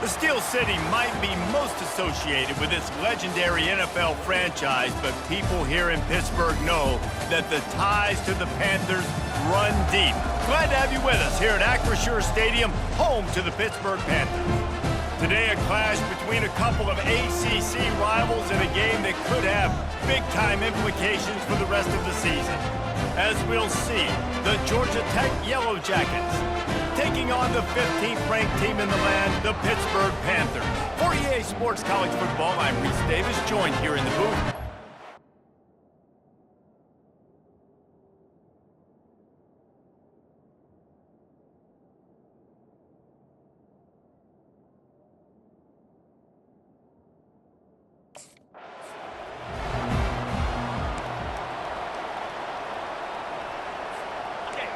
The Steel City might be most associated with this legendary NFL franchise, but people here in Pittsburgh know that the ties to the Panthers run deep. Glad to have you with us here at Acrisure Stadium, home to the Pittsburgh Panthers. Today, a clash between a couple of ACC rivals in a game that could have big-time implications for the rest of the season. As we'll see, the Georgia Tech Yellow Jackets taking on the 15th ranked team in the land, the Pittsburgh Panthers. For EA Sports College Football, I'm Reese Davis, joined here in the booth.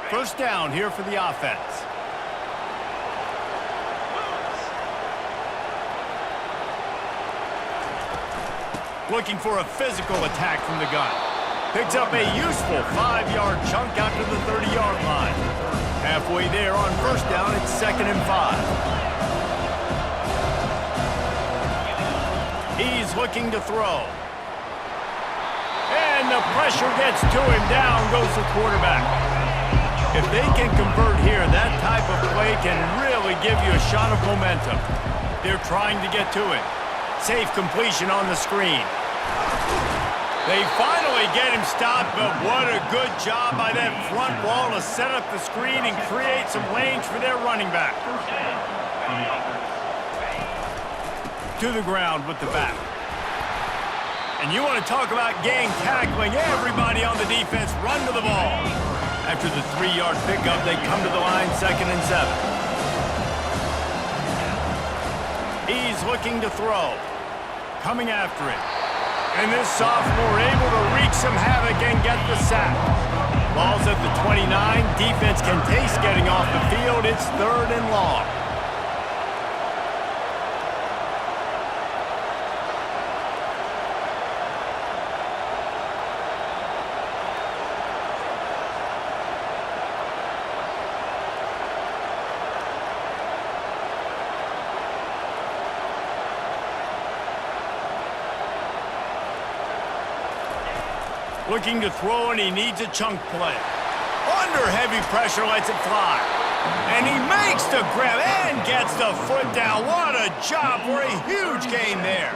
First down here for the offense. Looking for a physical attack from the gun. Picks up a useful 5-yard chunk out to the 30-yard line. Halfway there on first down, it's 2nd and 5. He's looking to throw. And the pressure gets to him. Down goes the quarterback. If they can convert here, that type of play can really give you a shot of momentum. They're trying to get to it. Safe completion on the screen. They finally get him stopped, but what a good job by that front wall to set up the screen and create some lanes for their running back. To the ground with the back. And you want to talk about gang tackling. Everybody on the defense run to the ball. After the 3-yard pickup, they come to the line, 2nd and 7. He's looking to throw. Coming after it. And this sophomore able to wreak some havoc and get the sack. Ball's at the 29. Defense can taste getting off the field. It's 3rd and long. Looking to throw, and he needs a chunk play. Under heavy pressure, lets it fly. And he makes the grab and gets the foot down. What a job for a huge gain there.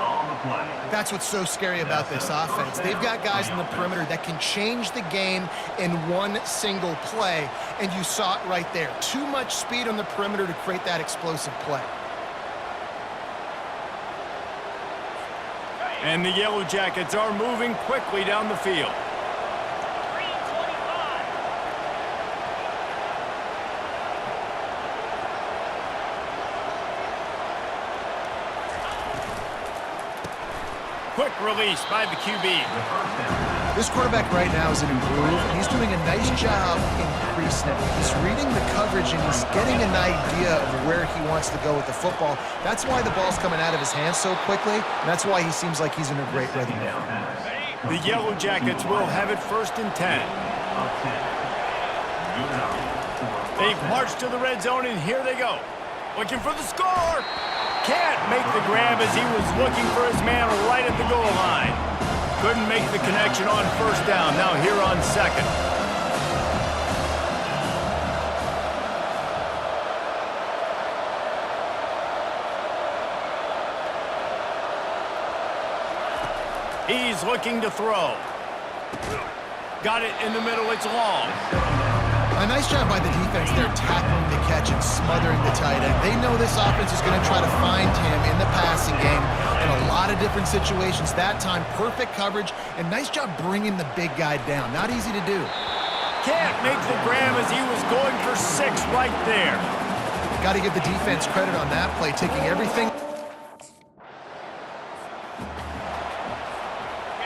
That's what's so scary about this offense. They've got guys in the perimeter that can change the game in one single play, and you saw it right there. Too much speed on the perimeter to create that explosive play. And the Yellow Jackets are moving quickly down the field. Quick release by the QB. This quarterback right now is in a groove, and he's doing a nice job increasing it. He's reading the coverage, and he's getting an idea of where he wants to go with the football. That's why the ball's coming out of his hands so quickly, and that's why he seems like he's in a great rhythm now. The Yellow Jackets will have it 1st and 10. They've marched to the red zone, and here they go. Looking for the score. Can't make the grab as he was looking for his man right at the goal line. Couldn't make the connection on first down. Now here on 2nd. He's looking to throw. Got it in the middle. It's long. A nice job by the defense there, tackling the catch and smothering the tight end. They know this offense is going to try to find him in the passing game in a lot of different situations. That time, perfect coverage, and nice job bringing the big guy down. Not easy to do. Can't make the grab as he was going for 6 right there. Got to give the defense credit on that play, taking everything.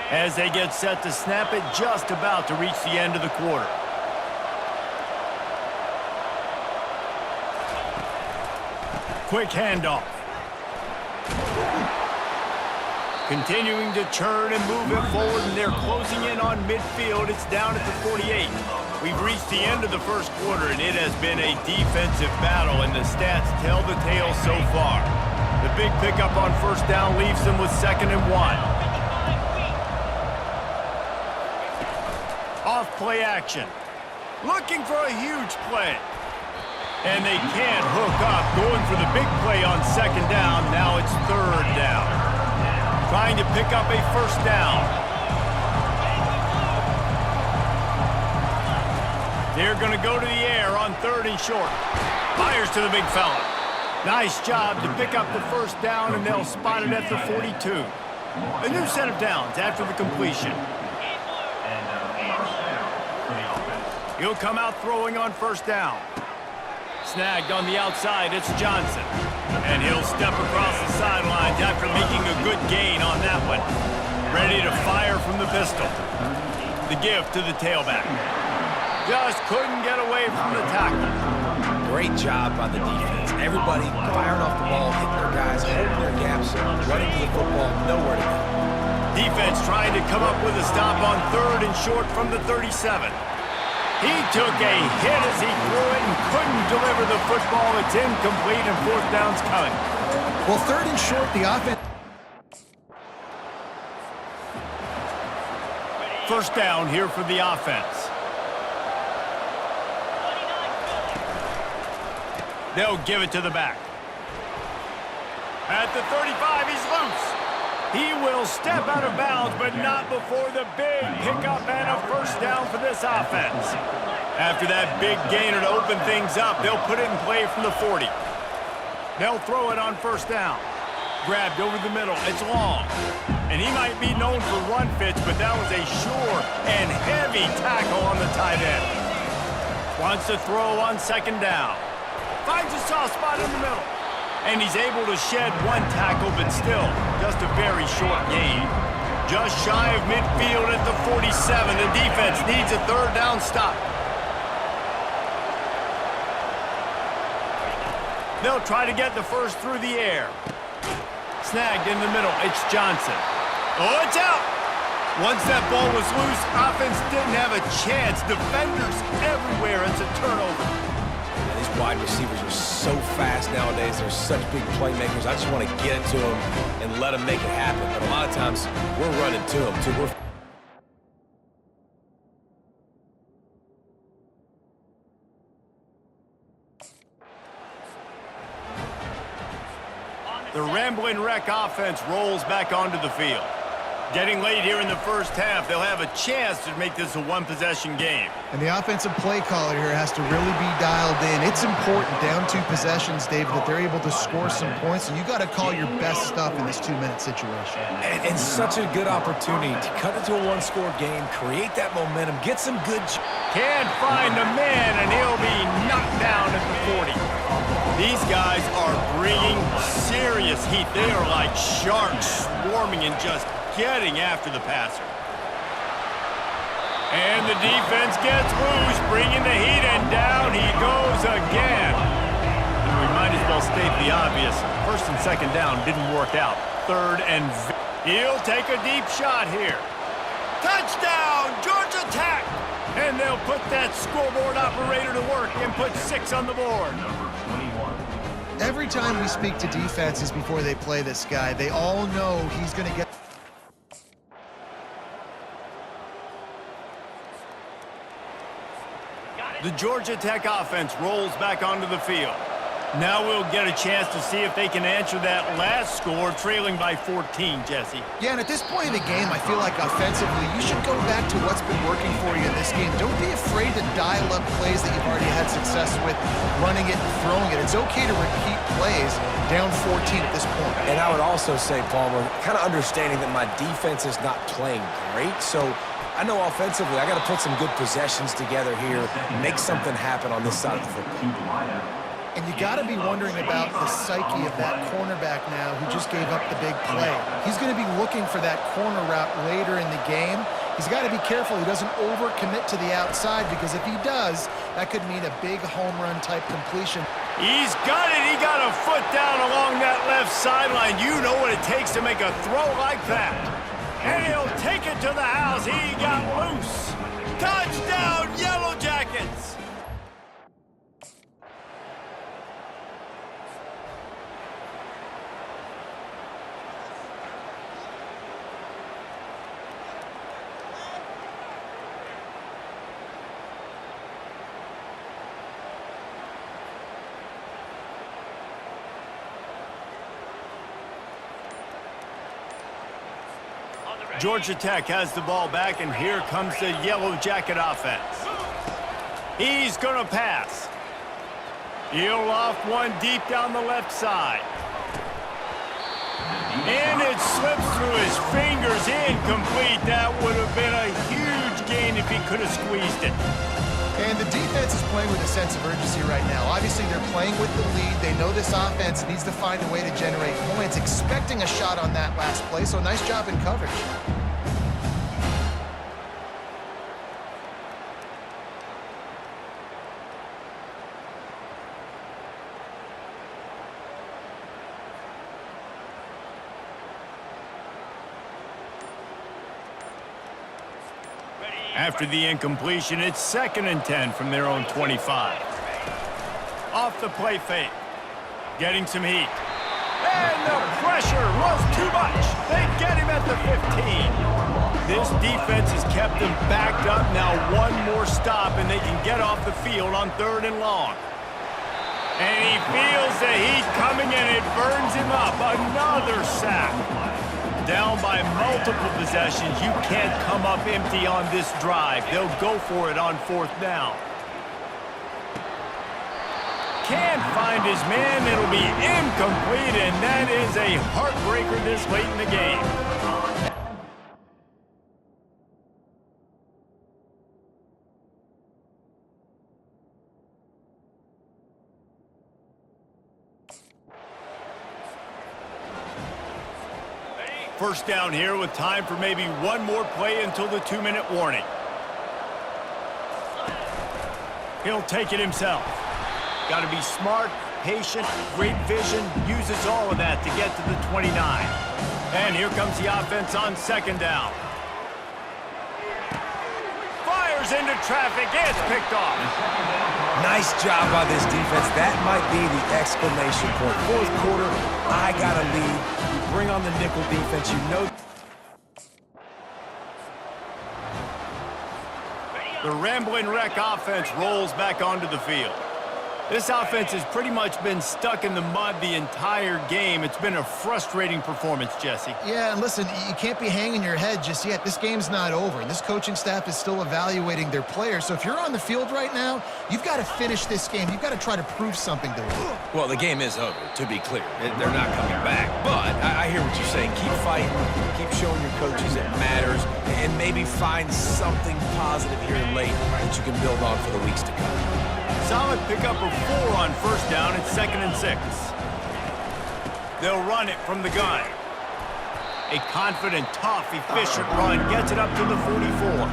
As they get set to snap it, just about to reach the end of the quarter. Quick handoff. Continuing to churn and move it forward, and they're closing in on midfield. It's down at the 48. We've reached the end of the first quarter, and it has been a defensive battle, and the stats tell the tale so far. The big pickup on first down leaves them with 2nd and 1. Off play action. Looking for a huge play. And they can't hook up. Going for the big play on 2nd down. Now it's 3rd down. Trying to pick up a first down. They're going to go to the air on 3rd and short. Fires to the big fella. Nice job to pick up the first down, and they'll spot it at the 42. A new set of downs after the completion. He'll come out throwing on first down. Snagged on the outside, it's Johnson. And he'll step across the sidelines after making a good gain on that one. Ready to fire from the pistol. The give to the tailback. Just couldn't get away from the tackle. Great job by the defense. Everybody firing off the ball, hitting their guys, holding their gaps, running to the football, nowhere to go. Defense trying to come up with a stop on 3rd and short from the 37. He took a hit as he threw it and couldn't deliver the football. It's incomplete and 4th down's coming. Well, 3rd and short, the offense. First down here for the offense. They'll give it to the back. At the 35, he's loose. He will step out of bounds, but not before the big pickup and a first down for this offense. After that big gainer to open things up, they'll put it in play from the 40. They'll throw it on first down. Grabbed over the middle. It's long. And he might be known for run fits, but that was a sure and heavy tackle on the tight end. Wants to throw on 2nd down. Finds a soft spot in the middle. And he's able to shed one tackle, but still, just a very short gain. Just shy of midfield at the 47. The defense needs a 3rd down stop. They'll try to get the first through the air. Snagged in the middle. It's Johnson. Oh, it's out! Once that ball was loose, offense didn't have a chance. Defenders everywhere. It's a turnover. These wide receivers are so fast nowadays. They're such big playmakers. I just want to get it to them and let them make it happen. But a lot of times, we're running to them, too. The Ramblin' Wreck offense rolls back onto the field. Getting late here in the first half, they'll have a chance to make this a one-possession game. And the offensive play caller here has to really be dialed in. It's important, down 2 possessions, David, that they're able to score some points, and you got to call your best stuff in this 2-minute situation. And such a good opportunity to cut into a 1-score game, create that momentum, get some good... Can't find a man, and he'll be knocked down at the 40. These guys are bringing serious heat. They are like sharks swarming and just getting after the passer. And the defense gets loose, bringing the heat, and down he goes again. And we might as well state the obvious. 1st and 2nd down didn't work out. 3rd and... He'll take a deep shot here. Touchdown, Georgia Tech! And they'll put that scoreboard operator to work and put 6 on the board. Every time we speak to defenses before they play this guy, they all know he's going to get... The Georgia Tech offense rolls back onto the field. Now we'll get a chance to see if they can answer that last score, trailing by 14, Jesse. Yeah, and at this point in the game, I feel like offensively, you should go back to what's been working for you in this game. Don't be afraid to dial up plays that you've already had success with, running it and throwing it. It's okay to repeat plays down 14 at this point. And I would also say, Palmer, kind of understanding that my defense is not playing great, so I know offensively I got to put some good possessions together here, make something happen on this side of the football. And you got to be wondering about the psyche of that cornerback now who just gave up the big play. He's going to be looking for that corner route later in the game. He's got to be careful he doesn't overcommit to the outside, because if he does, that could mean a big home run type completion. He's got it. He got a foot down along that left sideline. You know what it takes to make a throw like that. And he'll take it to the house. He got loose. Touchdown, Yellow Jackets! Georgia Tech has the ball back, and here comes the Yellow Jacket offense. He's going to pass. He'll off one deep down the left side. And it slips through his fingers, incomplete. That would have been a huge gain if he could have squeezed it. And the defense is playing with a sense of urgency right now. Obviously, they're playing with the lead. They know this offense needs to find a way to generate points, expecting a shot on that last play, so nice job in coverage. After the incompletion, it's 2nd and 10 from their own 25. Off the play fake. Getting some heat. And the pressure was too much. They get him at the 15. This defense has kept them backed up. Now one more stop, and they can get off the field on 3rd and long. And he feels the heat coming, and it burns him up. Another sack. Down by multiple possessions. You can't come up empty on this drive. They'll go for it on 4th down. Can't find his man. It'll be incomplete, and that is a heartbreaker this late in the game. First down here with time for maybe one more play until the 2-minute warning. He'll take it himself. Got to be smart, patient, great vision, uses all of that to get to the 29. And here comes the offense on 2nd down. Fires into traffic, it's picked off. Nice job by this defense. That might be the exclamation point. 4th quarter, I got a lead. You bring on the nickel defense, you know. The Ramblin' Wreck offense rolls back onto the field. This offense has pretty much been stuck in the mud the entire game. It's been a frustrating performance, Jesse. Yeah, and listen, you can't be hanging your head just yet. This game's not over. This coaching staff is still evaluating their players. So if you're on the field right now, you've got to finish this game. You've got to try to prove something to them. Well, the game is over, to be clear. They're not coming back. But I hear what you're saying. Keep fighting. Keep showing your coaches it matters. And maybe find something positive here late that you can build on for the weeks to come. Solid pickup of 4 on 1st down. It's 2nd and 6. They'll run it from the gun. A confident, tough, efficient run gets it up to the 44.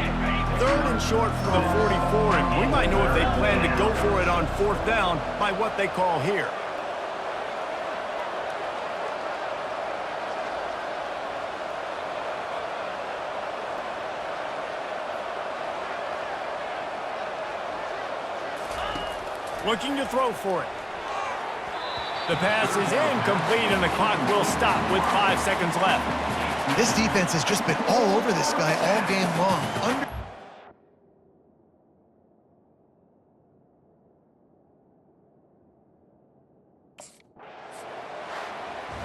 3rd and short for the 44, and we might know if they plan to go for it on 4th down by what they call here. Looking to throw for it. The pass is incomplete, and the clock will stop with 5 seconds left. This defense has just been all over this guy all game long.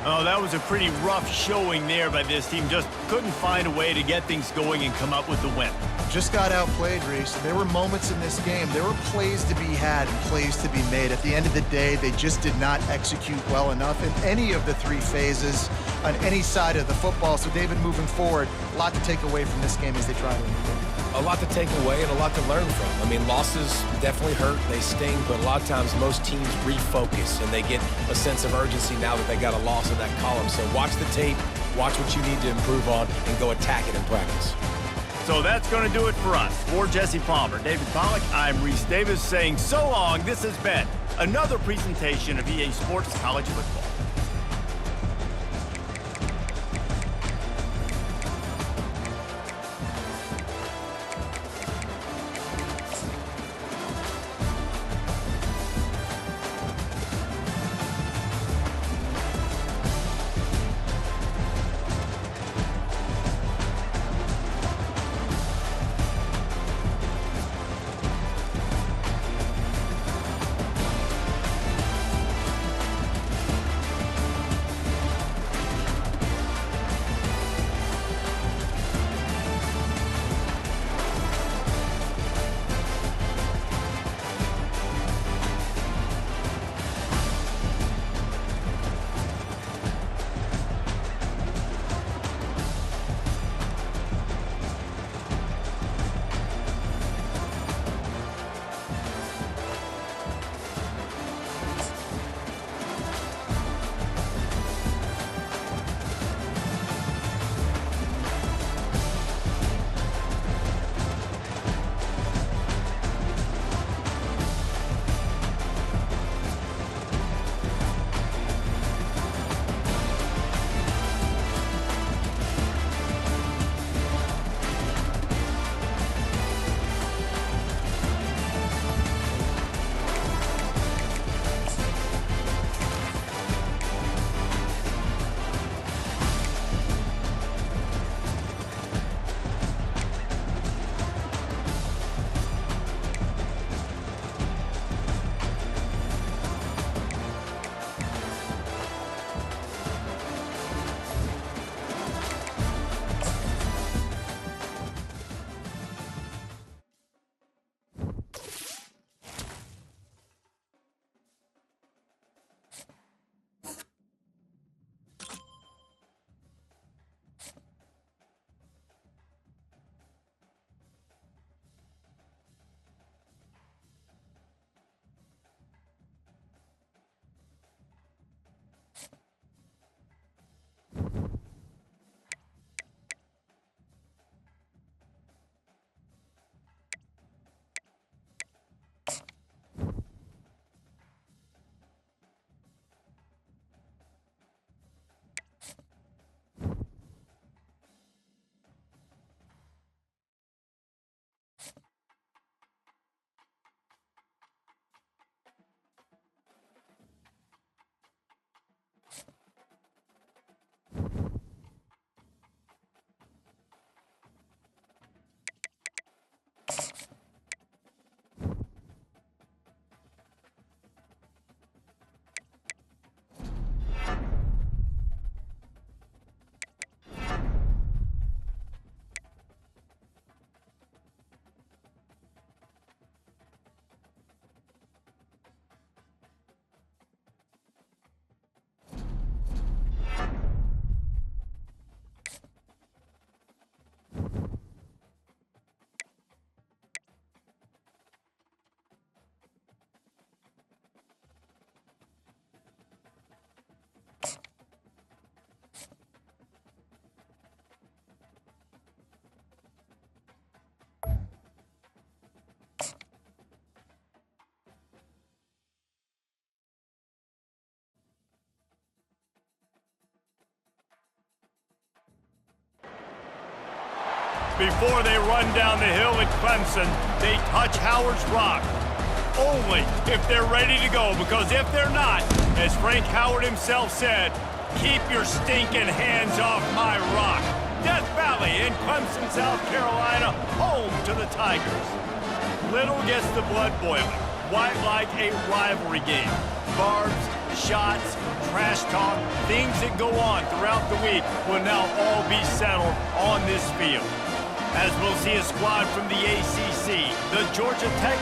Oh, that was a pretty rough showing there by this team. Just couldn't find a way to get things going and come up with the win. Just got outplayed, Reese. There were moments in this game. There were plays to be had and plays to be made. At the end of the day, they just did not execute well enough in any of the 3 phases on any side of the football. So, David, moving forward, a lot to take away from this game as they try to improve. A lot to take away and a lot to learn from. I mean, losses definitely hurt, they sting, but a lot of times most teams refocus and they get a sense of urgency now that they got a loss in that column. So watch the tape, watch what you need to improve on, and go attack it in practice. So that's going to do it for us. For Jesse Palmer, David Pollack, I'm Reese Davis saying so long. This has been another presentation of EA Sports College Football. Before they run down the hill at Clemson, they touch Howard's rock. Only if they're ready to go, because if they're not, as Frank Howard himself said, keep your stinking hands off my rock. Death Valley in Clemson, South Carolina, home to the Tigers. Little gets the blood boiling, quite like a rivalry game. Barbs, shots, trash talk, things that go on throughout the week will now all be settled on this field. As we'll see a squad from the ACC, the Georgia Tech.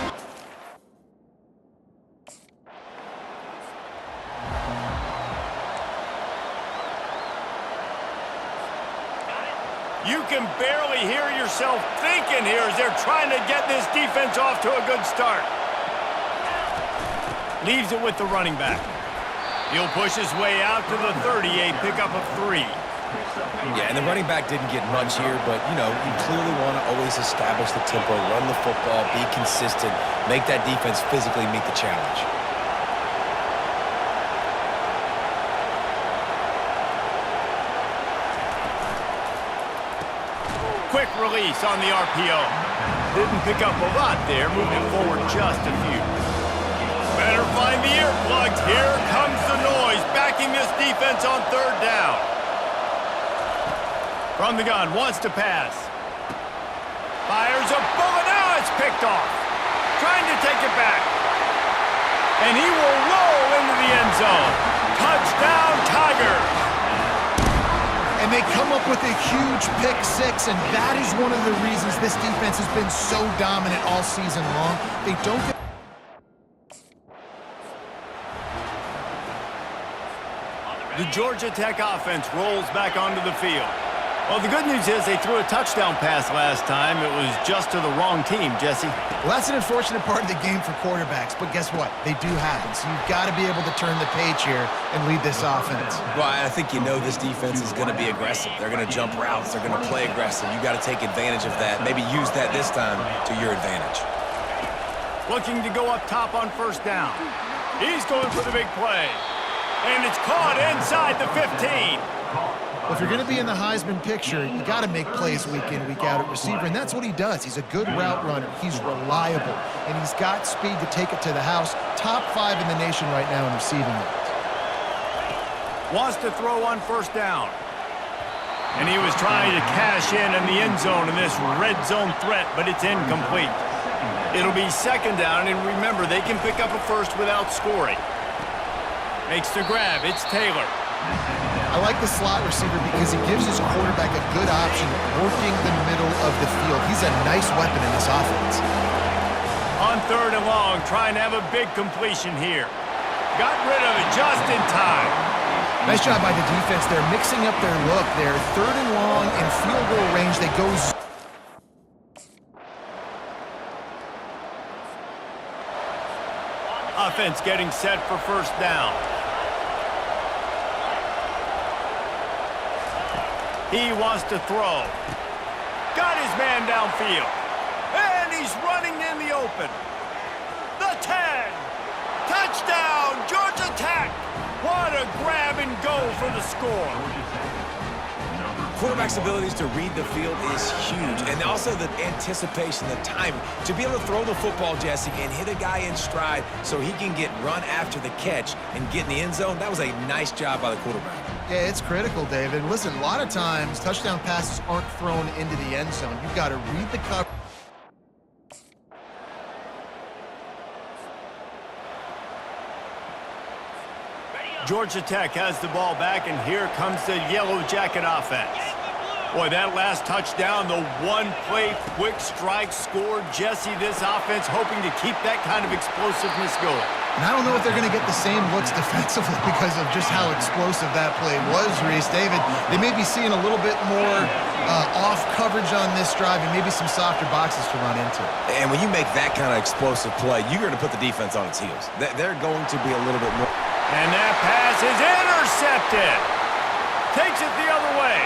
You can barely hear yourself thinking here as they're trying to get this defense off to a good start. Leaves it with the running back. He'll push his way out to the 30, a pickup of 3. Yeah, and the running back didn't get much here, but, you know, you clearly want to always establish the tempo, run the football, be consistent, make that defense physically meet the challenge. Quick release on the RPO. Didn't pick up a lot there, moving forward just a few. Better find the earplugs. Here comes the noise, backing this defense on 3rd down. From the gun, wants to pass. Fires a bullet. Now it's picked off. Trying to take it back. And he will roll into the end zone. Touchdown, Tigers. And they come up with a huge pick-6, and that is one of the reasons this defense has been so dominant all season long. They don't get... The Georgia Tech offense rolls back onto the field. Well, the good news is they threw a touchdown pass last time. It was just to the wrong team, Jesse. Well, that's an unfortunate part of the game for quarterbacks, but guess what? They do happen, so you've got to be able to turn the page here and lead this offense. Well, I think you know this defense is going to be aggressive. They're going to jump routes. They're going to play aggressive. You got to take advantage of that. Maybe use that this time to your advantage. Looking to go up top on 1st down. He's going for the big play. And it's caught inside the 15. If you're going to be in the Heisman picture, you got to make plays week in, week out at receiver, and that's what he does. He's a good route runner. He's reliable, and he's got speed to take it to the house. Top 5 in the nation right now in receiving yards. Wants to throw on 1st down. And he was trying to cash in the end zone in this red zone threat, but it's incomplete. It'll be 2nd down, and remember, they can pick up a first without scoring. Makes the grab. It's Taylor. I like the slot receiver because he gives his quarterback a good option working the middle of the field. He's a nice weapon in this offense. On 3rd and long, trying to have a big completion here. Got rid of it just in time. Nice job by the defense. They're mixing up their look. They're 3rd and long in field goal range. They go... Offense getting set for 1st down. He wants to throw. Got his man downfield. And he's running in the open. The 10. Touchdown, Georgia Tech. What a grab and go for the score. Quarterback's abilities to read the field is huge, and also the anticipation, the timing. To be able to throw the football, Jesse, and hit a guy in stride so he can get run after the catch and get in the end zone, that was a nice job by the quarterback. Yeah, it's critical, David. Listen, a lot of times touchdown passes aren't thrown into the end zone. You've got to read the cover. Georgia Tech has the ball back, and here comes the Yellow Jacket offense. Boy, that last touchdown, the one-play quick strike scored. Jesse, this offense hoping to keep that kind of explosiveness going. And I don't know if they're going to get the same looks defensively because of just how explosive that play was, Reese. David, they may be seeing a little bit more off coverage on this drive and maybe some softer boxes to run into. And when you make that kind of explosive play, you're going to put the defense on its heels. They're going to be a little bit more. And that pass is intercepted. Takes it the other way.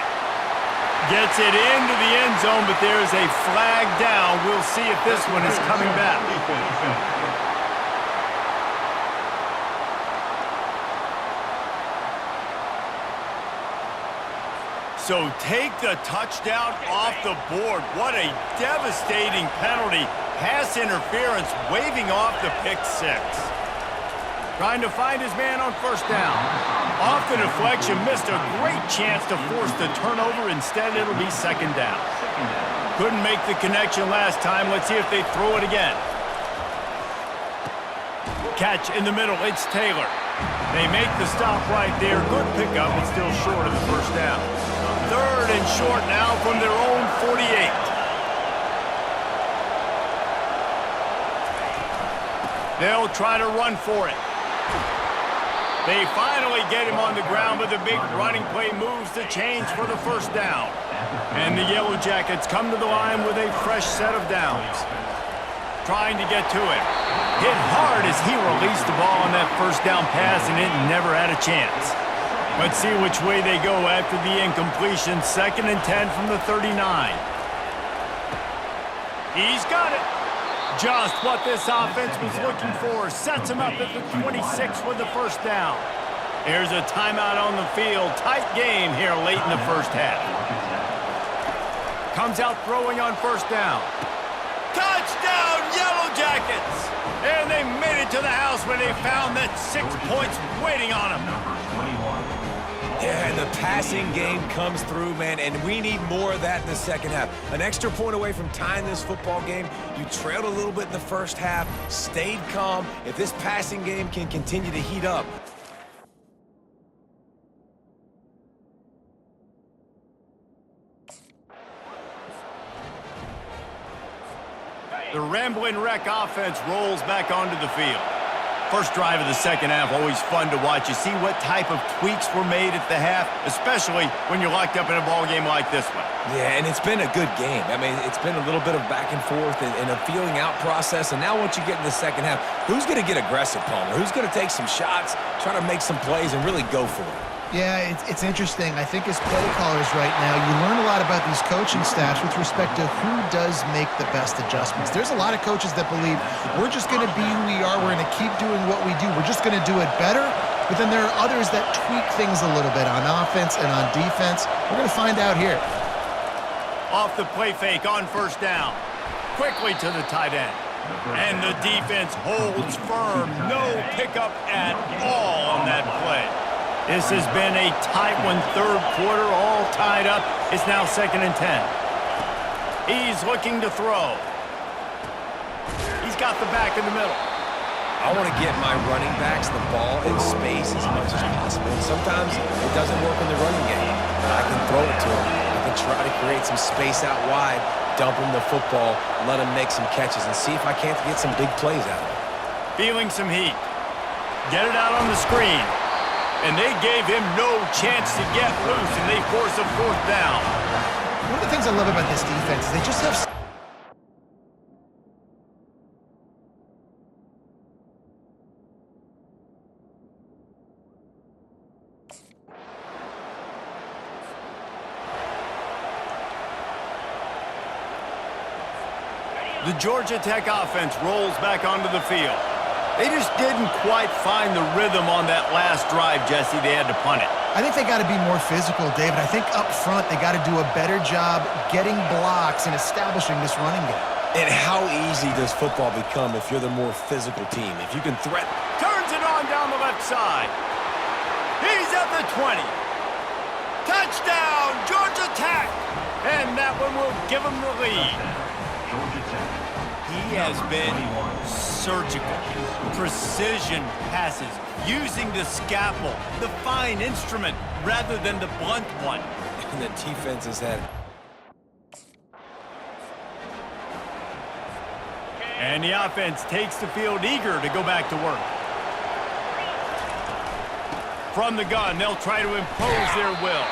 Gets it into the end zone, but there's a flag down. We'll see if this one is coming back. So take the touchdown off the board. What a devastating penalty. Pass interference, waving off the pick six. Trying to find his man on first down. Off the deflection, missed a great chance to force the turnover. Instead, it'll be second down. Couldn't make the connection last time. Let's see if they throw it again. Catch in the middle, it's Taylor. They make the stop right there. Good pickup, but still short of the first down. Third and short now from their own 48. They'll try to run for it. They finally get him on the ground, but the big running play moves the chains for the first down. And the Yellow Jackets come to the line with a fresh set of downs. Trying to get to it. Hit hard as he released the ball on that first down pass, and it never had a chance. Let's see which way they go after the incompletion. 2nd and 10 from the 39. He's got it. Just what this offense was looking for. Sets him up at the 26 with the first down. There's a timeout on the field. Tight game here late in the first half. Comes out throwing on first down. Touchdown, Yellow Jackets! And they made it to the house when they found that 6 points waiting on them. Yeah, and the passing game comes through, man, and we need more of that in the second half. An extra point away from tying this football game. You trailed a little bit in the first half, stayed calm. If this passing game can continue to heat up, the Ramblin' Wreck offense rolls back onto the field. First drive of the second half, always fun to watch. You see what type of tweaks were made at the half, especially when you're locked up in a ball game like this one. yeah, and it's been a good game. I mean, it's been a little bit of back and forth and a feeling out process. And now once you get in the second half, who's going to get aggressive, Palmer? Who's going to take some shots, try to make some plays, and really go for it? Yeah, it's interesting. I think as play callers right now, you learn a lot about these coaching staffs with respect to who does make the best adjustments. There's a lot of coaches that believe we're just going to be who we are. We're going to keep doing what we do. We're just going to do it better. But then there are others that tweak things a little bit on offense and on defense. We're going to find out here. Off the play fake on first down. Quickly to the tight end. And the defense holds firm. No pickup at all on that play. This has been a tight one, third quarter, all tied up. It's now 2nd and 10. He's looking to throw. He's got the back in the middle. I want to get my running backs the ball in space as much as possible. And sometimes it doesn't work in the running game. But I can throw it to him. I can try to create some space out wide, dump him the football, let him make some catches, and see if I can't get some big plays out of it. Feeling some heat. Get it out on the screen. And they gave him no chance to get loose, and they force a fourth down. One of the things I love about this defense is they just have... The Georgia Tech offense rolls back onto the field. They just didn't quite find the rhythm on that last drive, Jesse. They had to punt it. I think they got to be more physical, David. I think up front they got to do a better job getting blocks and establishing this running game. And how easy does football become if you're the more physical team? If you can threaten. Turns it on down the left side. He's at the 20. Touchdown, Georgia Tech! And that one will give them the lead. He has been surgical, precision passes, using the scalpel, the fine instrument, rather than the blunt one. And the defense has had... And the offense takes the field eager to go back to work. From the gun, they'll try to impose their will.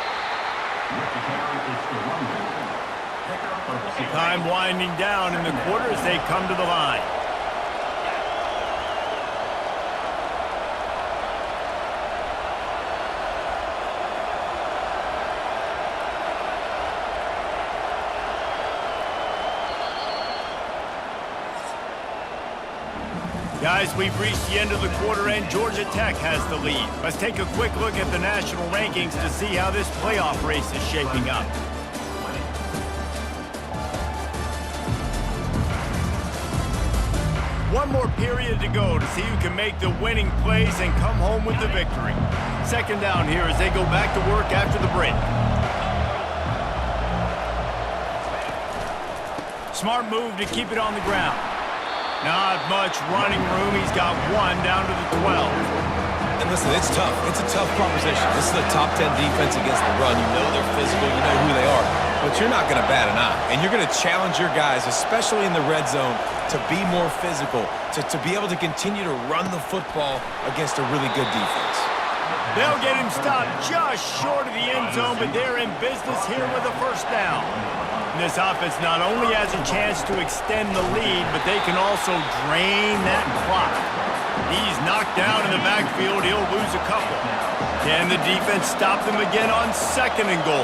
Time winding down in the quarter as they come to the line. Guys, we've reached the end of the quarter and Georgia Tech has the lead. Let's take a quick look at the national rankings to see how this playoff race is shaping up. One more period to go to see who can make the winning plays and come home with the victory. Second down here as they go back to work after the break. Smart move to keep it on the ground. Not much running room. He's got one down to the 12. And listen, it's tough. It's a tough proposition. This is a top 10 defense against the run. You know they're physical. You know who they are. But you're not going to bat an eye. And you're going to challenge your guys, especially in the red zone, to be more physical, to be able to continue to run the football against a really good defense. They'll get him stopped just short of the end zone, but they're in business here with a first down. This offense not only has a chance to extend the lead, but they can also drain that clock. He's knocked down in the backfield. He'll lose a couple. Can the defense stop them again on second and goal?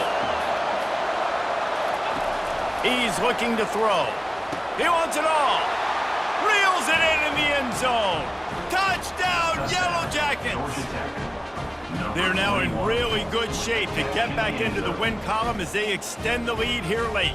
He's looking to throw. He wants it all. Reels it in the end zone. Touchdown, Yellow Jackets! They're now in really good shape to get back into the win column as they extend the lead here late.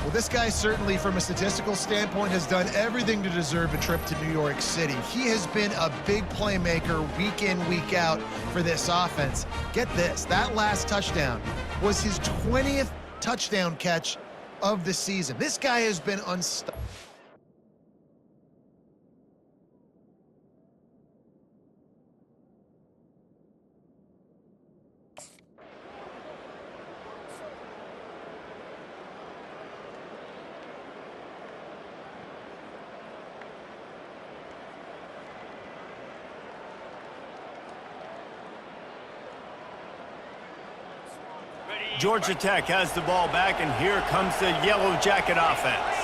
Well, this guy certainly, from a statistical standpoint, has done everything to deserve a trip to New York City. He has been a big playmaker week in, week out for this offense. Get this, that last touchdown was his 20th touchdown catch of the season. This guy has been unstoppable. Georgia Tech has the ball back, and here comes the Yellow Jacket offense.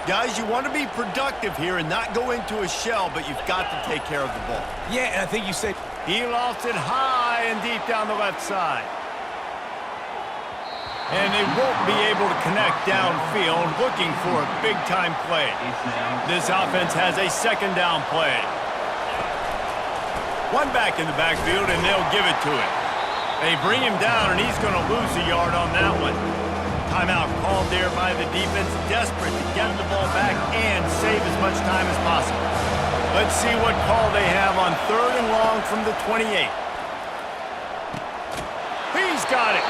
Guys, you want to be productive here and not go into a shell, but you've got to take care of the ball. Yeah, and I think you said... He lost it high and deep down the left side. And they won't be able to connect downfield, looking for a big-time play. This offense has a second down play. One back in the backfield, and they'll give it to him. They bring him down, and he's going to lose a yard on that one. Timeout called there by the defense, desperate to get the ball back and save as much time as possible. Let's see what call they have on third and long from the 28. He's got it.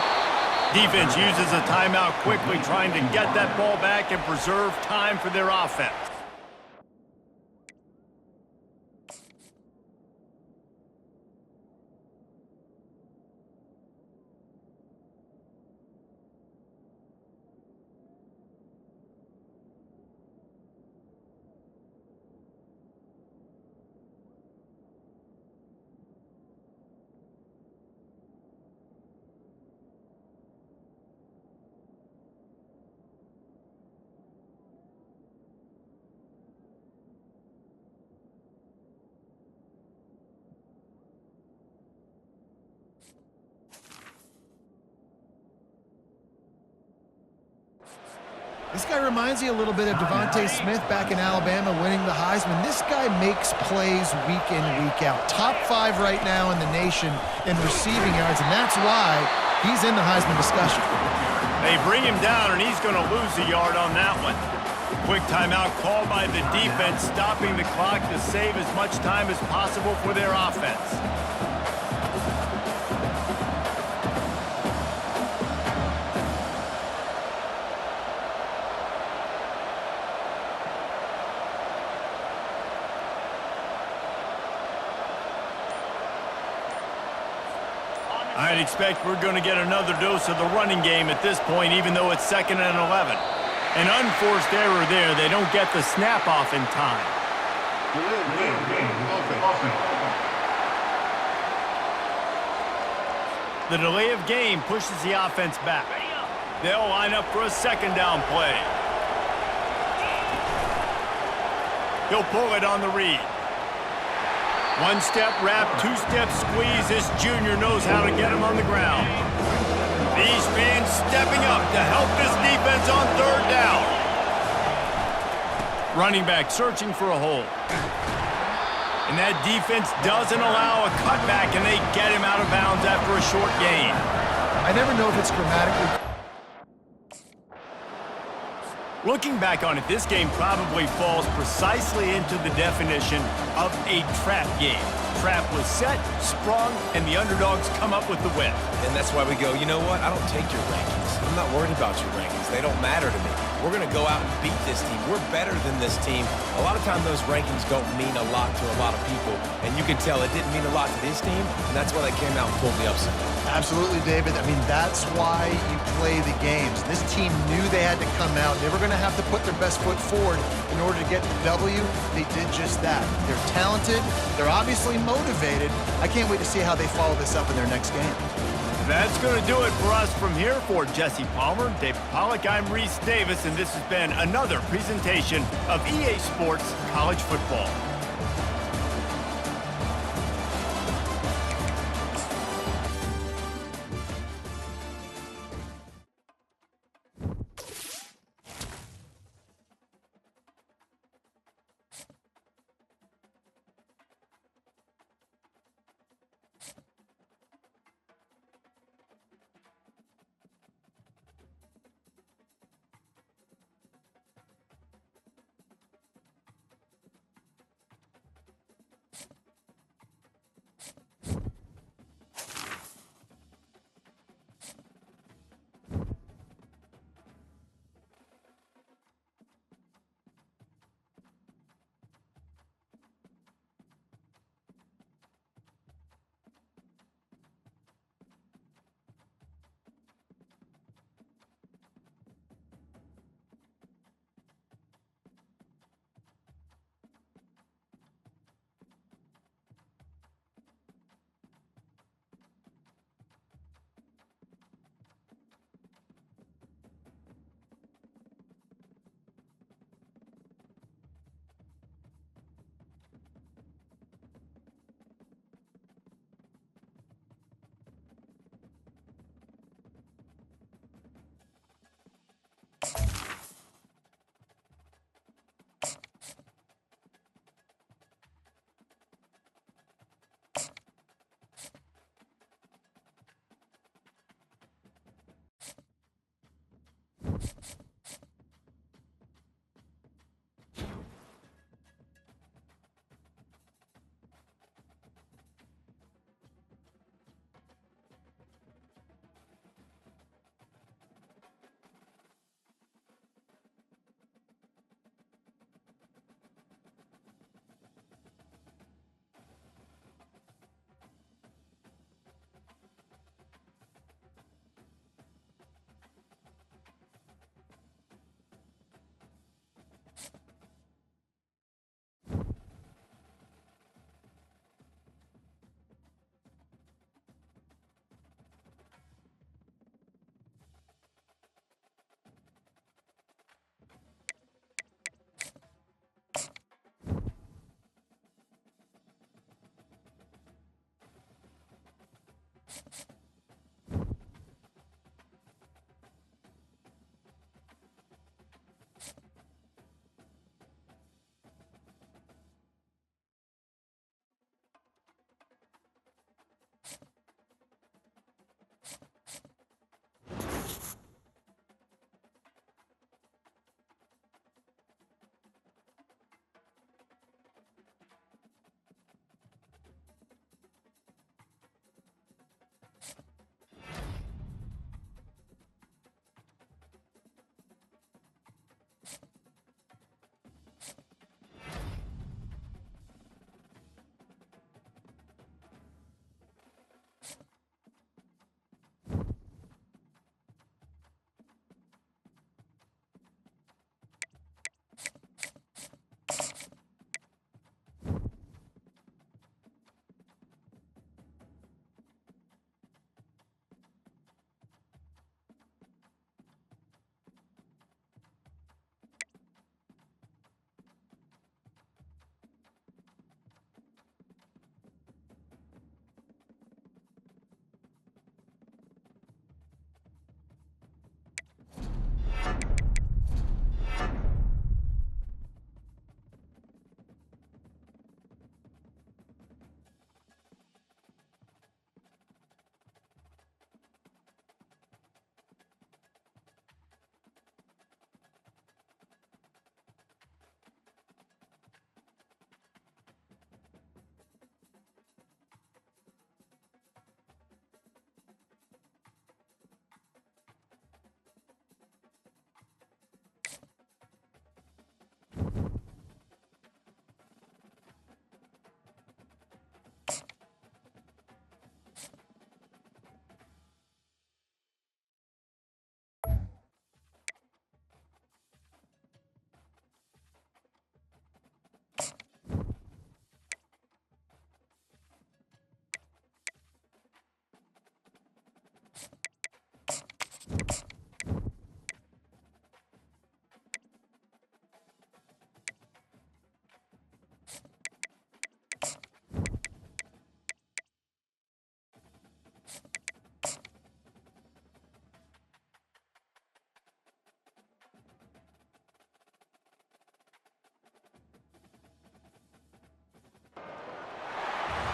Defense uses a timeout quickly, trying to get that ball back and preserve time for their offense. This guy reminds you a little bit of Devontae Smith back in Alabama winning the Heisman. This guy makes plays week in, week out. Top 5 right now in the nation in receiving yards, and that's why he's in the Heisman discussion. They bring him down, and he's going to lose a yard on that one. Quick timeout called by the defense, stopping the clock to save as much time as possible for their offense. I'd expect we're going to get another dose of the running game at this point, even though it's 2nd and 11. An unforced error there. They don't get the snap off in time. The delay of game pushes the offense back. They'll line up for a second down play. He'll pull it on the read. One-step wrap, two-step squeeze. This junior knows how to get him on the ground. These fans stepping up to help this defense on third down. Running back searching for a hole. And that defense doesn't allow a cutback, and they get him out of bounds after a short gain. I never know if it's grammatically. Looking back on it, this game probably falls precisely into the definition of a trap game. Trap was set, sprung, and the underdogs come up with the win. And that's why we go, you know what? I don't take your rankings. I'm not worried about your rankings. They don't matter to me. We're going to go out and beat this team. We're better than this team. A lot of times those rankings don't mean a lot to a lot of people, and you can tell it didn't mean a lot to this team, and that's why they came out and pulled the upset. Absolutely, David. I mean, that's why you play the games. This team knew they had to come out. They were going to have to put their best foot forward in order to get the W. They did just that. They're talented. They're obviously motivated. I can't wait to see how they follow this up in their next game. That's going to do it for us from here. For Jesse Palmer, David Pollack, I'm Reese Davis, and this has been another presentation of EA Sports College Football.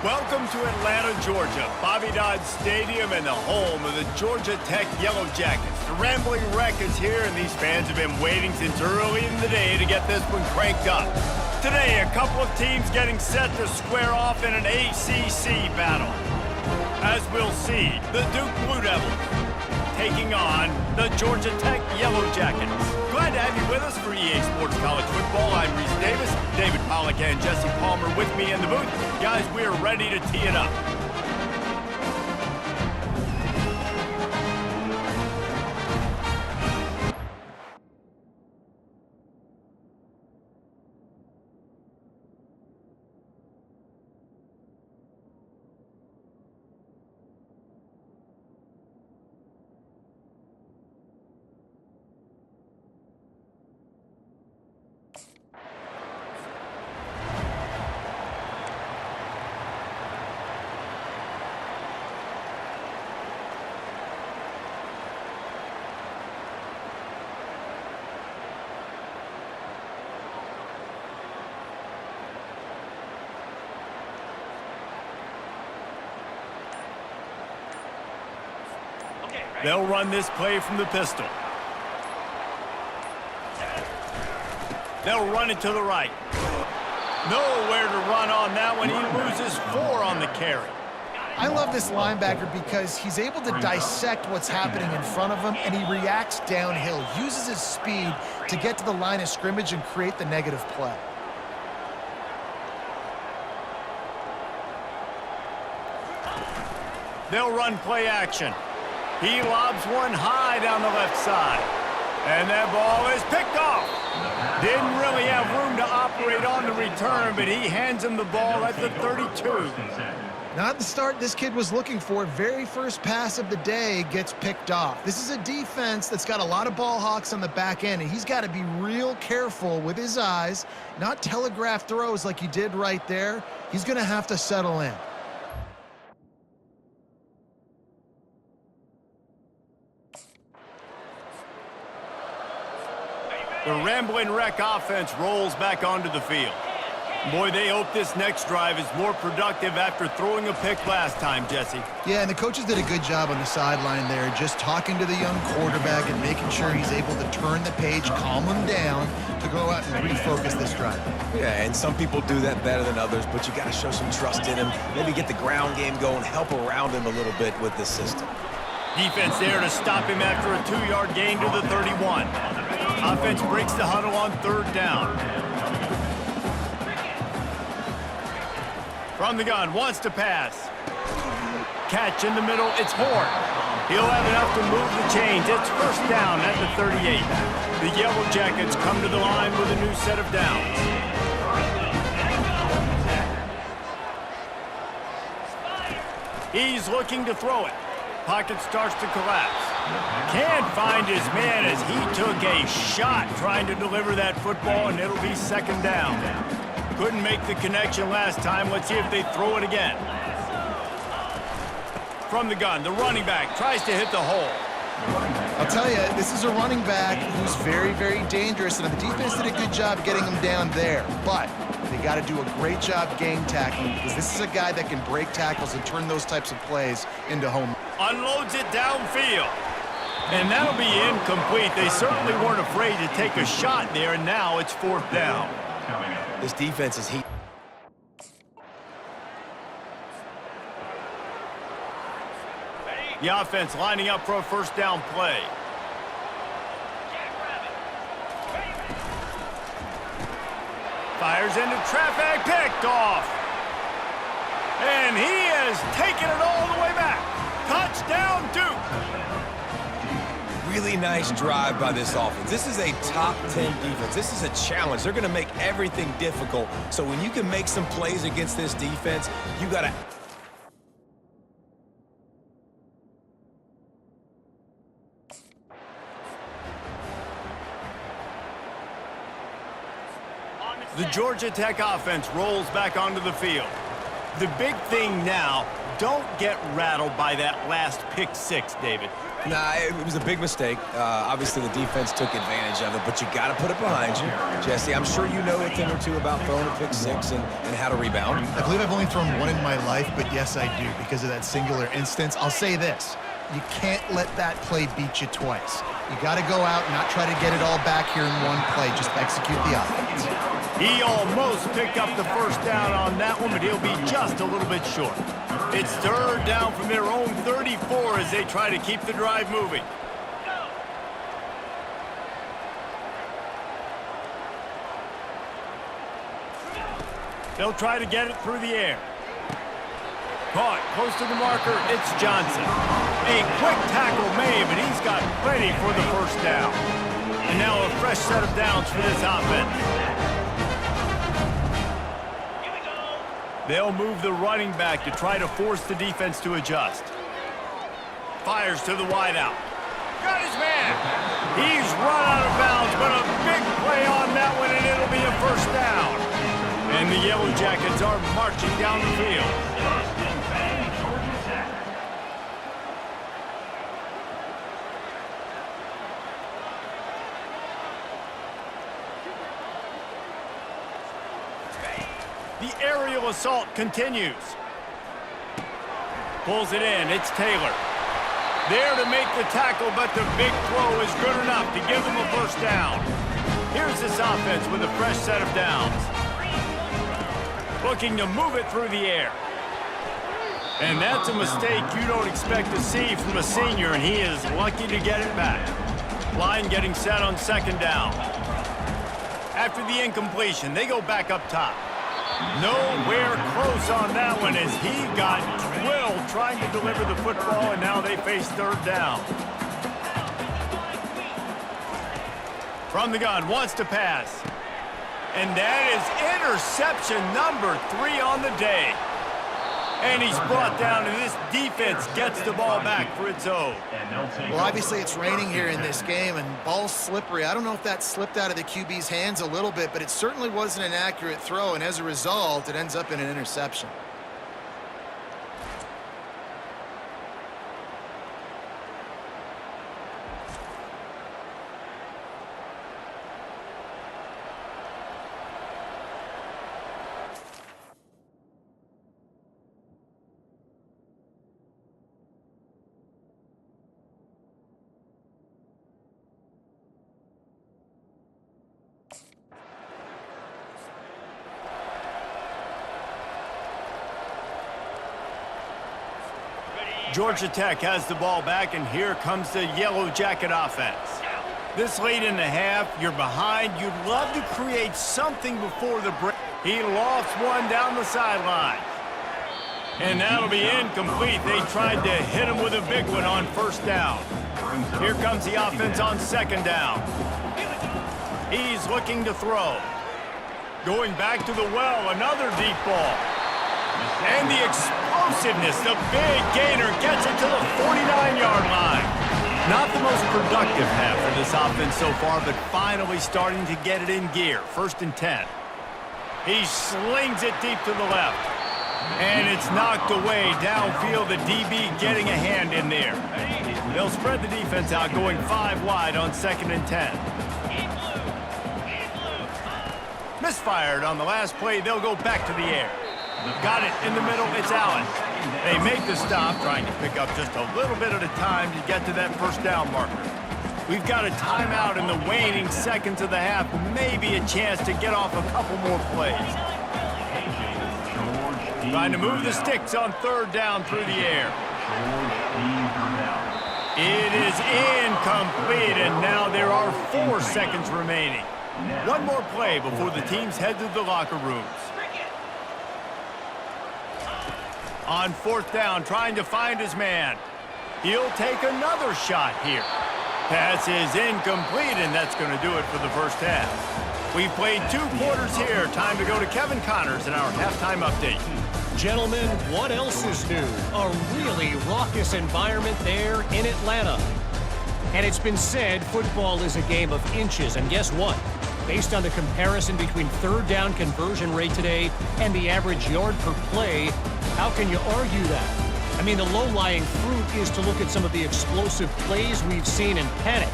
Welcome to Atlanta, Georgia, Bobby Dodd Stadium and the home of the Georgia Tech Yellow Jackets. The Rambling Wreck is here, and these fans have been waiting since early in the day to get this one cranked up. Today, a couple of teams getting set to square off in an ACC battle. As we'll see, the Duke Blue Devils taking on the Georgia Tech Yellow Jackets. Glad to have you with us for EA Sports College Football. I'm Reese Davis, David Pollack and Jesse Palmer with me in the booth. Guys, we are ready to tee it up. They'll run this play from the pistol. They'll run it to the right. Nowhere to run on that one. He loses 4 on the carry. I love this linebacker because he's able to dissect what's happening in front of him, and he reacts downhill, uses his speed to get to the line of scrimmage and create the negative play. They'll run play action. He lobs one high down the left side. And that ball is picked off. Didn't really have room to operate on the return, but he hands him the ball at the 32. Not the start this kid was looking for. Very first pass of the day gets picked off. This is a defense that's got a lot of ball hawks on the back end, and he's got to be real careful with his eyes, not telegraph throws like he did right there. He's going to have to settle in. The Rambling Wreck offense rolls back onto the field. Boy, they hope this next drive is more productive after throwing a pick last time, Jesse. Yeah, and the coaches did a good job on the sideline there, just talking to the young quarterback and making sure he's able to turn the page, calm him down to go out and refocus this drive. Yeah, and some people do that better than others, but you got to show some trust in him. Maybe get the ground game going, help around him a little bit with this system. Defense there to stop him after a 2-yard gain to the 31. Offense breaks the huddle on 3rd down. From the gun, wants to pass. Catch in the middle, it's Horn. He'll have enough to move the chains. It's 1st down at the 38. The Yellow Jackets come to the line with a new set of downs. He's looking to throw it. Pocket starts to collapse. Can't find his man as he took a shot trying to deliver that football, and it'll be 2nd down. Couldn't make the connection last time. Let's see if they throw it again. From the gun, the running back tries to hit the hole. I'll tell you, this is a running back who's very, very dangerous, and the defense did a good job getting him down there. But they got to do a great job game tackling because this is a guy that can break tackles and turn those types of plays into home. Unloads it downfield. And that'll be incomplete. They certainly weren't afraid to take a shot there, and now it's 4th down. This defense is heat. The offense lining up for a 1st down play. Fires into traffic, picked off. And he has taken it all the way back. Touchdown, Duke. Really nice drive by this offense. This is a top 10 defense. This is a challenge. They're going to make everything difficult. So when you can make some plays against this defense, you got to... The Georgia Tech offense rolls back onto the field. The big thing now, don't get rattled by that last pick six, David. Nah, it was a big mistake. Obviously, the defense took advantage of it, but you got to put it behind you. Jesse, I'm sure you know a thing or two about throwing a pick six and how to rebound. I believe I've only thrown one in my life, but yes, I do, because of that singular instance. I'll say this. You can't let that play beat you twice. You got to go out and not try to get it all back here in one play. Just execute the offense. He almost picked up the first down on that one, but he'll be just a little bit short. It's third down from their own 34 as they try to keep the drive moving. They'll try to get it through the air. Caught close to the marker, it's Johnson. A quick tackle made, but he's got plenty for the first down. And now a fresh set of downs for this offense. They'll move the running back to try to force the defense to adjust. Fires to the wideout. Got his man. He's run out of bounds, but a big play on that one, and it'll be a first down. And the Yellow Jackets are marching down the field. The aerial assault continues. Pulls it in. It's Taylor. There to make the tackle, but the big throw is good enough to give them a first down. Here's this offense with a fresh set of downs. Looking to move it through the air. And that's a mistake you don't expect to see from a senior, and he is lucky to get it back. Line getting set on second down. After the incompletion, they go back up top. Nowhere close on that one as he got drilled trying to deliver the football, and now they face third down. From the gun, wants to pass. And that is interception number 3 on the day. And he's brought down, and this defense gets the ball back for its own. Well, obviously it's raining here in this game, and ball's slippery. I don't know if that slipped out of the QB's hands a little bit, but it certainly wasn't an accurate throw, and as a result, it ends up in an interception. Georgia Tech has the ball back, and here comes the Yellow Jacket offense. This late in the half, you're behind. You'd love to create something before the break. He lofts one down the sideline. And that'll be incomplete. They tried to hit him with a big one on first down. Here comes the offense on second down. He's looking to throw. Going back to the well, another deep ball. And the explosiveness, the big gainer gets it to the 49-yard line. Not the most productive half for this offense so far, but finally starting to get it in gear. 1st and 10. He slings it deep to the left. And it's knocked away downfield, the DB getting a hand in there. They'll spread the defense out, going 5 wide on 2nd and 10. Misfired on the last play. They'll go back to the air. Got it in the middle. It's Allen. They make the stop, trying to pick up just a little bit at a time to get to that first down marker. We've got a timeout in the waning seconds of the half. Maybe a chance to get off a couple more plays. Trying to move the sticks on third down through the air. It is incomplete, and now there are 4 seconds remaining. One more play before the teams head to the locker rooms. On 4th down, trying to find his man. He'll take another shot here. Pass is incomplete, and that's going to do it for the first half. We've played 2 quarters here. Time to go to Kevin Connors in our halftime update. Gentlemen, what else is new? A really raucous environment there in Atlanta. And it's been said football is a game of inches, and guess what? Based on the comparison between third down conversion rate today and the average yard per play, how can you argue that? I mean, the low-lying fruit is to look at some of the explosive plays we've seen and panic.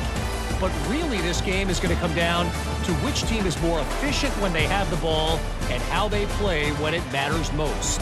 But really, this game is going to come down to which team is more efficient when they have the ball and how they play when it matters most.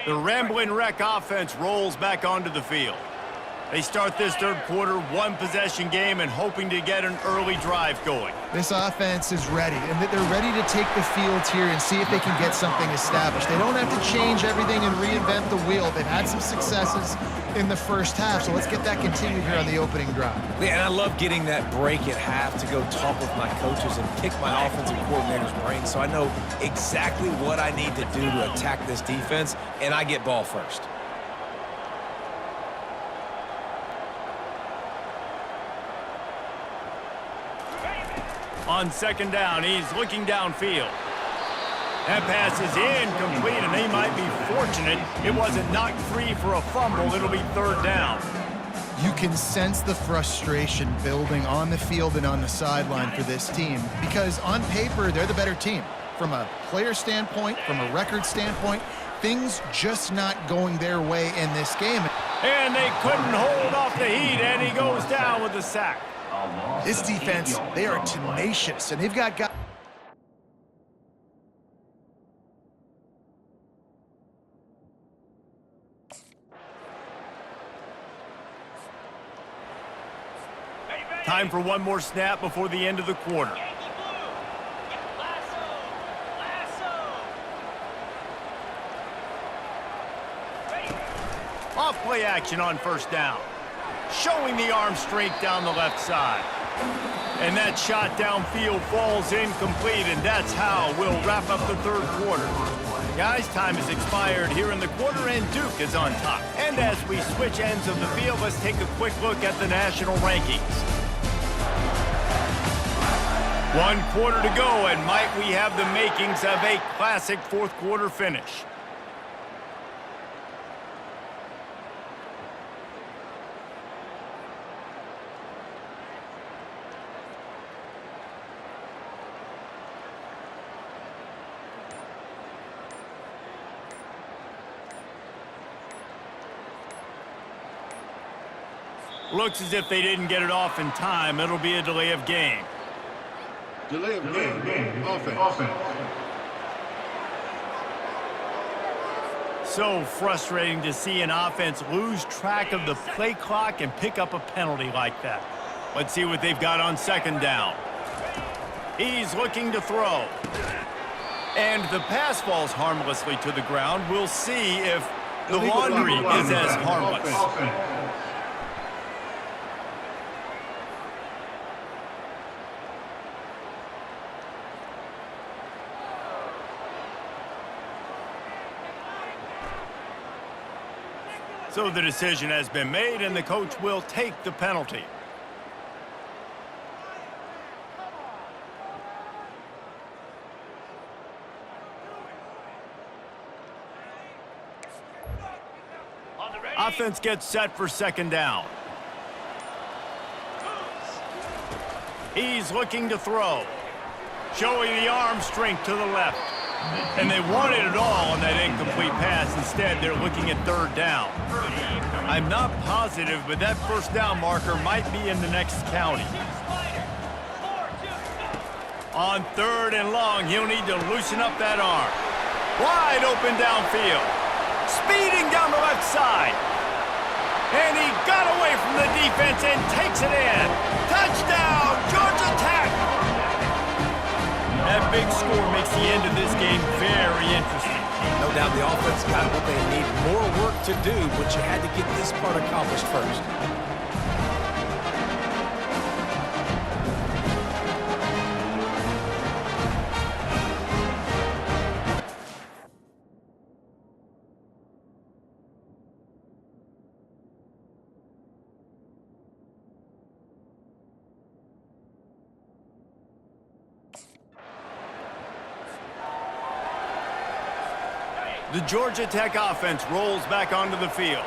The Ramblin' Wreck offense rolls back onto the field. They start this third quarter one-possession game and hoping to get an early drive going. This offense is ready, and they're ready to take the field here and see if they can get something established. They don't have to change everything and reinvent the wheel. They've had some successes in the first half, so let's get that continued here on the opening drive. Yeah, and I love getting that break at half to go talk with my coaches and pick my offensive coordinator's brain so I know exactly what I need to do to attack this defense, and I get ball first. On second down, he's looking downfield. That pass is incomplete, and they might be fortunate it wasn't knocked free for a fumble. It'll be third down. You can sense the frustration building on the field and on the sideline for this team because on paper, they're the better team. From a player standpoint, from a record standpoint, things just not going their way in this game. And they couldn't hold off the heat, and he goes down with the sack. This defense, they are tenacious, and they've got guys. Time for one more snap before the end of the quarter. Off play action on first down. Showing the arm strength down the left side. And that shot downfield falls incomplete, and that's how we'll wrap up the third quarter. Guys, time has expired here in the quarter, and Duke is on top. And as we switch ends of the field, let's take a quick look at the national rankings. 1 quarter to go, and might we have the makings of a classic fourth quarter finish. Looks as if they didn't get it off in time. It'll be a delay of game. Delay of game. Offense. So frustrating to see an offense lose track of the play clock and pick up a penalty like that. Let's see what they've got on second down. He's looking to throw. And the pass falls harmlessly to the ground. We'll see if the laundry is as harmless. So the decision has been made, and the coach will take the penalty. Offense gets set for second down. He's looking to throw. Showing the arm strength to the left. And they wanted it all on that incomplete pass. Instead, they're looking at third down. I'm not positive, but that first down marker might be in the next county. On third and long, he'll need to loosen up that arm. Wide open downfield. Speeding down the left side. And he got away from the defense and takes it in. Touchdown, Georgia Tech! That big score makes the end of this game very interesting. No doubt the offense got what they need. More work to do, but you had to get this part accomplished first. The Georgia Tech offense rolls back onto the field.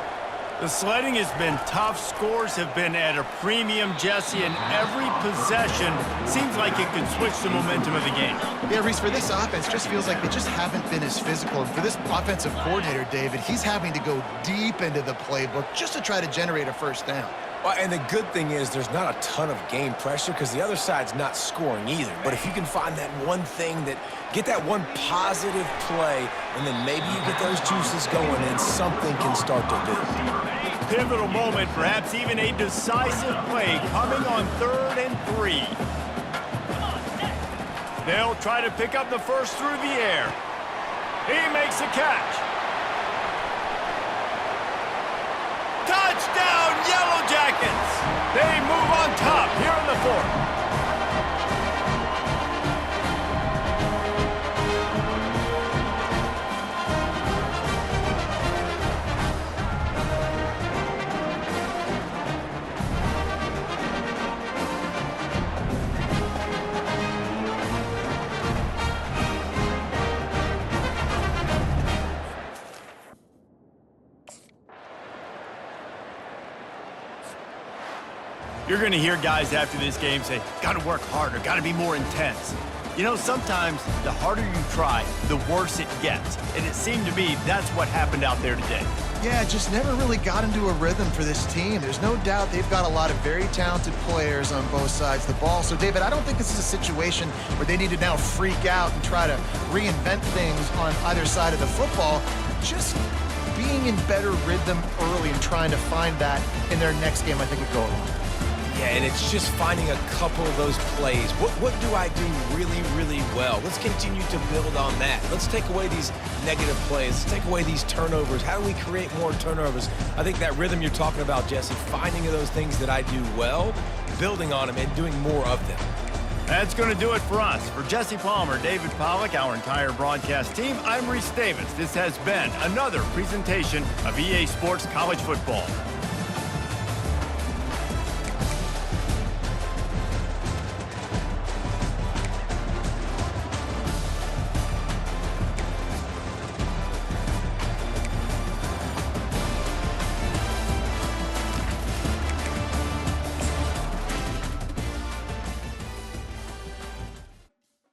The sledding has been tough. Scores have been at a premium, Jesse, and every possession seems like it could switch the momentum of the game. Yeah, Reese, for this offense, just feels like they just haven't been as physical. And for this offensive coordinator, David, he's having to go deep into the playbook just to try to generate a first down. Well, and the good thing is there's not a ton of game pressure because the other side's not scoring either. But if you can find that one thing get that one positive play, and then maybe you get those juices going and something can start to build. Pivotal moment, perhaps even a decisive play coming on 3rd and 3. They'll try to pick up the first through the air. He makes a catch. Touchdown, Yellow Jackets! They move on top here in the 4th. You're going to hear guys after this game say, got to work harder, got to be more intense. You know, sometimes the harder you try, the worse it gets. And it seemed to me that's what happened out there today. Yeah, just never really got into a rhythm for this team. There's no doubt they've got a lot of very talented players on both sides of the ball. So, David, I don't think this is a situation where they need to now freak out and try to reinvent things on either side of the football. Just being in better rhythm early and trying to find that in their next game, I think would go a long way. Yeah, and it's just finding a couple of those plays. What do I do really, really well? Let's continue to build on that. Let's take away these negative plays. Let's take away these turnovers. How do we create more turnovers? I think that rhythm you're talking about, Jesse, finding those things that I do well, building on them, and doing more of them. That's going to do it for us. For Jesse Palmer, David Pollack, our entire broadcast team, I'm Reese Davis. This has been another presentation of EA Sports College Football.